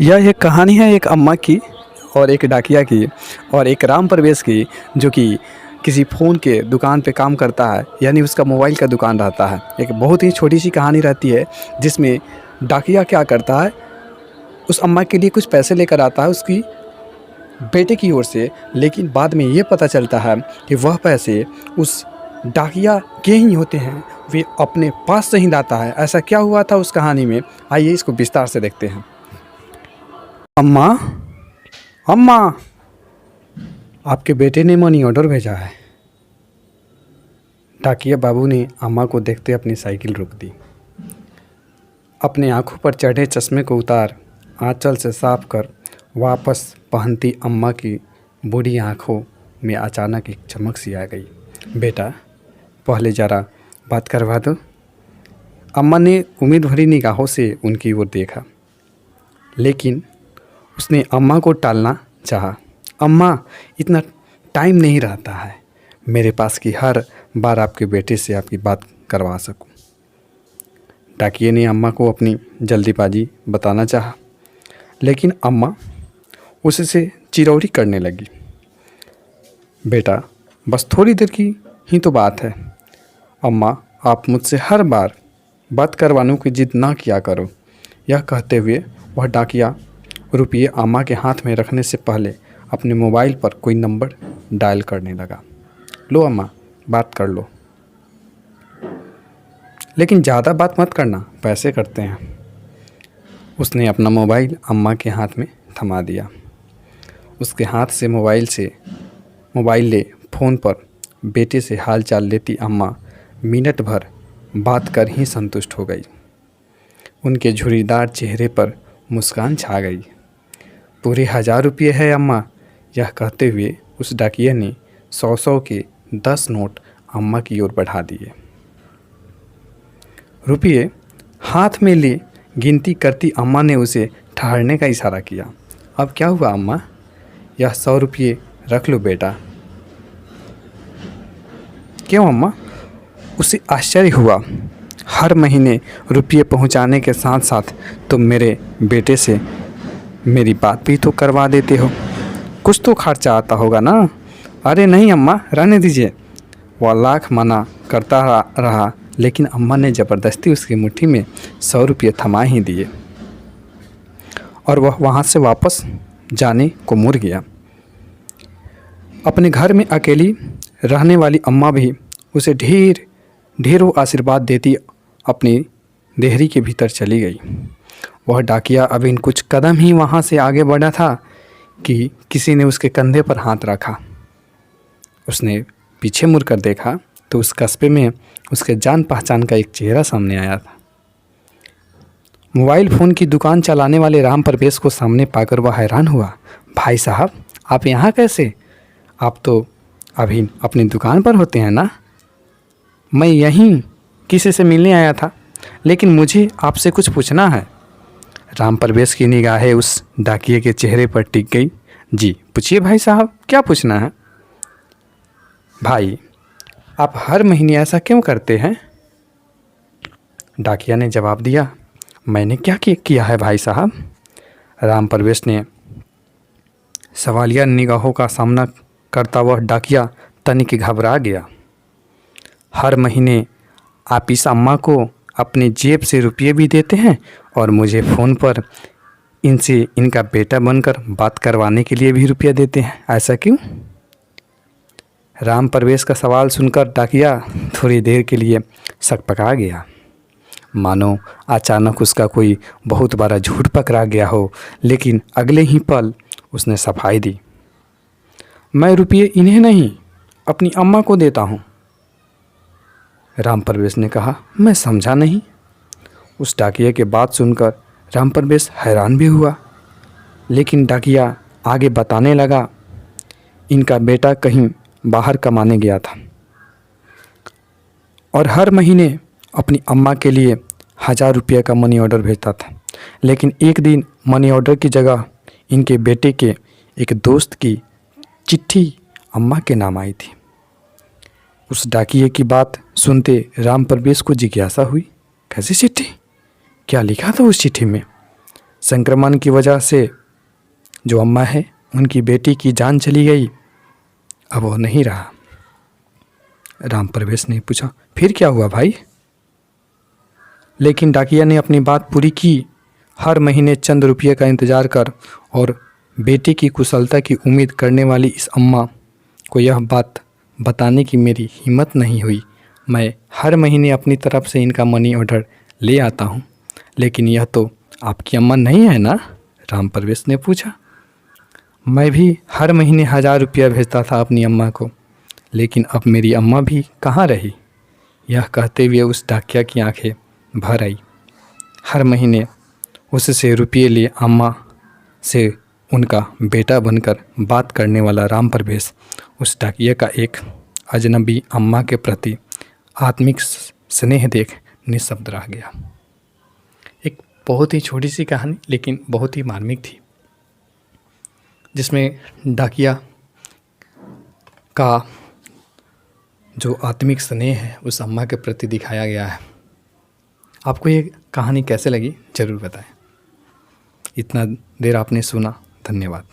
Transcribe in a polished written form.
यह एक कहानी है एक अम्मा की और एक डाकिया की और एक राम परवेश की, जो कि किसी फ़ोन के दुकान पे काम करता है, यानी उसका मोबाइल का दुकान रहता है। एक बहुत ही छोटी सी कहानी रहती है जिसमें डाकिया क्या करता है, उस अम्मा के लिए कुछ पैसे लेकर आता है उसकी बेटे की ओर से, लेकिन बाद में ये पता चलता है कि वह पैसे उस डाकिया के ही होते हैं, वे अपने पास से ही लाता है। ऐसा क्या हुआ था उस कहानी में, आइए इसको विस्तार से देखते हैं। अम्मा, अम्मा, आपके बेटे ने मनी ऑर्डर भेजा है। डाकिया बाबू ने अम्मा को देखते अपनी साइकिल रोक दी। अपने आंखों पर चढ़े चश्मे को उतार आंचल से साफ कर वापस पहनती अम्मा की बूढ़ी आंखों में अचानक एक चमक सी आ गई। बेटा, पहले ज़रा बात करवा दो। अम्मा ने उम्मीद भरी निगाहों से उनकी ओर देखा, लेकिन उसने अम्मा को टालना चाहा। अम्मा, इतना टाइम नहीं रहता है मेरे पास कि हर बार आपके बेटे से आपकी बात करवा सकूं। डाकिये ने अम्मा को अपनी जल्दीबाजी बताना चाहा, लेकिन अम्मा उससे चिरौरी करने लगी। बेटा, बस थोड़ी देर की ही तो बात है। अम्मा, आप मुझसे हर बार बात करवाने की जिद ना किया करो। यह कहते हुए वह डाकिया रुपये अम्मा के हाथ में रखने से पहले अपने मोबाइल पर कोई नंबर डायल करने लगा। लो अम्मा, बात कर लो, लेकिन ज़्यादा बात मत करना, पैसे करते हैं। उसने अपना मोबाइल अम्मा के हाथ में थमा दिया। उसके हाथ से मोबाइल ले फ़ोन पर बेटे से हाल चाल लेती अम्मा मिनट भर बात कर ही संतुष्ट हो गई। उनके झुर्रीदार चेहरे पर मुस्कान छा गई। पूरे 1000 रुपये है अम्मा, यह कहते हुए उस डाकिया ने 100 के 10 नोट अम्मा की ओर बढ़ा दिए। रुपये हाथ में ले गिनती करती अम्मा ने उसे ठहरने का इशारा किया। अब क्या हुआ अम्मा, यह 100 रुपये रख लो बेटा। क्यों अम्मा, उसे आश्चर्य हुआ। हर महीने रुपये पहुंचाने के साथ साथ तुम मेरे बेटे से मेरी बात भी तो करवा देते हो, कुछ तो खर्चा आता होगा ना। अरे नहीं अम्मा, रहने दीजिए। वह लाख मना करता रहा, लेकिन अम्मा ने ज़बरदस्ती उसकी मुट्ठी में 100 रुपये थमा ही दिए और वह वहाँ से वापस जाने को मुड़ गया। अपने घर में अकेली रहने वाली अम्मा भी उसे ढेरों आशीर्वाद देती अपनी देहरी के भीतर चली गई। वह डाकिया अभी कुछ कदम ही वहाँ से आगे बढ़ा था कि किसी ने उसके कंधे पर हाथ रखा। उसने पीछे मुड़कर देखा तो उस कस्बे में उसके जान पहचान का एक चेहरा सामने आया था। मोबाइल फ़ोन की दुकान चलाने वाले राम परवेश को सामने पाकर वह हैरान हुआ। भाई साहब, आप यहाँ कैसे? आप तो अभी अपनी दुकान पर होते हैं ना? मैं यहीं किसी से मिलने आया था, लेकिन मुझे आपसे कुछ पूछना है। राम परवेश की निगाहें उस डाकिये के चेहरे पर टिक गई। जी पूछिए भाई साहब, क्या पूछना है? भाई, आप हर महीने ऐसा क्यों करते हैं? डाकिया ने जवाब दिया। मैंने क्या किया है भाई साहब? राम परवेश ने सवालिया निगाहों का सामना करता वह डाकिया तनिक घबरा गया। हर महीने आप इस अम्मा को अपनी जेब से रुपये भी देते हैं और मुझे फ़ोन पर इनसे इनका बेटा बनकर बात करवाने के लिए भी रुपया देते हैं, ऐसा क्यों? राम परवेश का सवाल सुनकर डाकिया थोड़ी देर के लिए सकपका गया, मानो अचानक उसका कोई बहुत बड़ा झूठ पकड़ा गया हो। लेकिन अगले ही पल उसने सफाई दी। मैं रुपये इन्हें नहीं, अपनी अम्मा को देता हूँ। राम परवेश ने कहा। मैं समझा नहीं। उस डाकिया के बात सुनकर राम परवेश हैरान भी हुआ, लेकिन डाकिया आगे बताने लगा। इनका बेटा कहीं बाहर कमाने गया था और हर महीने अपनी अम्मा के लिए 1000 रुपये का मनी ऑर्डर भेजता था, लेकिन एक दिन मनी ऑर्डर की जगह इनके बेटे के एक दोस्त की चिट्ठी अम्मा के नाम आई थी। उस डाकिये की बात सुनते राम परवेश को जिज्ञासा हुई। कैसी चिट्ठी? क्या लिखा था उस चिट्ठी में? संक्रमण की वजह से जो अम्मा है उनकी बेटी की जान चली गई, अब वो नहीं रहा। राम प्रवेश ने पूछा, फिर क्या हुआ भाई? लेकिन डाकिया ने अपनी बात पूरी की। हर महीने चंद रुपये का इंतजार कर और बेटी की कुशलता की उम्मीद करने वाली इस अम्मा को यह बात बताने की मेरी हिम्मत नहीं हुई। मैं हर महीने अपनी तरफ से इनका मनी ऑर्डर ले आता हूँ, लेकिन यह तो आपकी अम्मा नहीं है ना? राम प्रवेश ने पूछा। मैं भी हर महीने 1000 रुपया भेजता था अपनी अम्मा को, लेकिन अब मेरी अम्मा भी कहाँ रही? यह कहते हुए उस डाकिया की आंखें भर आई। हर महीने उससे रुपये लिए अम्मा से उनका बेटा बनकर बात करने वाला राम प्रवेश उस डाकिया का एक अजनबी अम्मा के प्रति आत्मिक स्नेह देख निःशब्द रह गया। एक बहुत ही छोटी सी कहानी, लेकिन बहुत ही मार्मिक थी, जिसमें डाकिया का जो आत्मिक स्नेह है उस अम्मा के प्रति दिखाया गया है। आपको ये कहानी कैसे लगी ज़रूर बताएं। इतना देर आपने सुना, धन्यवाद।